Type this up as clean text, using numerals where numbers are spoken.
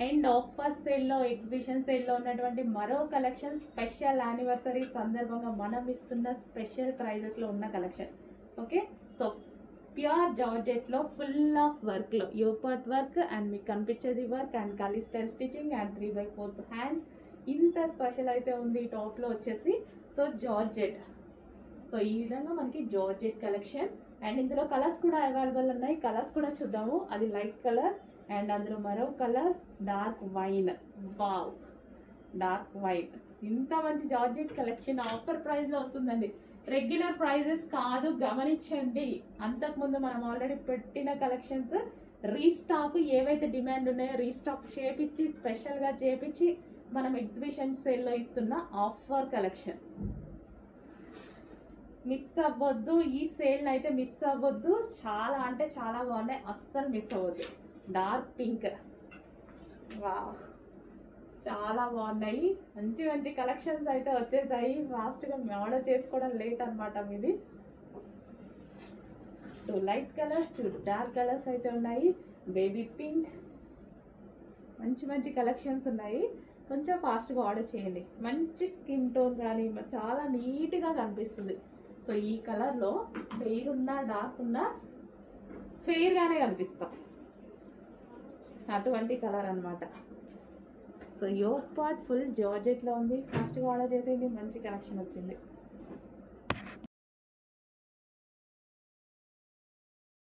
And offer సేల్లో exhibition సేల్లో ఉన్నటువంటి మరో కలెక్షన్ స్పెషల్ యానివర్సరీ సందర్భంగా మనం ఇస్తున్న స్పెషల్ ప్రైజెస్లో ఉన్న కలెక్షన్. ఓకే, సో ప్యూర్ జార్జెట్లో ఫుల్ ఆఫ్ వర్క్లో యోపాట్ వర్క్ అండ్ మీకు కనిపించేది work and kali style stitching and 3/4 hands. ఇంత స్పెషల్ అయితే ఉంది టాప్లో వచ్చేసి. సో జార్జెట్, సో ఈ విధంగా మనకి జార్జెట్ కలెక్షన్. అండ్ ఇందులో కలర్స్ కూడా అవైలబుల్ ఉన్నాయి. కలర్స్ కూడా చూద్దాము. అది లైట్ కలర్ అండ్ అందులో మరో colour dark wine. Wow, dark wine. ఇంత మంచి జార్జెట్ కలెక్షన్ ఆఫర్ ప్రైస్లో వస్తుందండి. రెగ్యులర్ ప్రైజెస్ కాదు, గమనించండి. అంతకుముందు మనం ఆల్రెడీ పెట్టిన కలెక్షన్స్ రీస్టాక్, ఏవైతే డిమాండ్ ఉన్నాయో రీస్టాక్ చేపించి స్పెషల్గా చేపించి మనం ఎగ్జిబిషన్ సేల్లో ఇస్తున్న ఆఫర్ కలెక్షన్. మిస్ అవ్వద్దు, ఈ సేల్ అయితే మిస్ అవ్వద్దు. చాలా అంటే చాలా బాగున్నాయి, అస్సలు మిస్ అవ్వద్దు. డార్క్ పింక్, వావ్, చాలా బాగున్నాయి. మంచి మంచి కలెక్షన్స్ అయితే వచ్చేసాయి. ఫాస్ట్గా ఆర్డర్ చేసుకోవడం లేట్ అనమాట మీది. 2 లైట్ కలర్స్, 2 డార్క్ కలర్స్ అయితే ఉన్నాయి. బేబీ పింక్, మంచి మంచి కలెక్షన్స్ ఉన్నాయి. కొంచెం ఫాస్ట్గా ఆర్డర్ చేయండి. మంచి స్కిన్ టోన్ కానీ చాలా నీట్గా కనిపిస్తుంది. సో ఈ కలర్లో ఫెయిర్ ఉన్నా డార్క్ ఉన్నా ఫెయిర్గానే కనిపిస్తాం, అటువంటి కలర్ అనమాట. సో యోక్ పార్ట్ ఫుల్ జార్జెట్లో ఉంది. ఫాస్ట్గా ఆర్డర్ చేసేయండి, మంచి కలెక్షన్ వచ్చింది.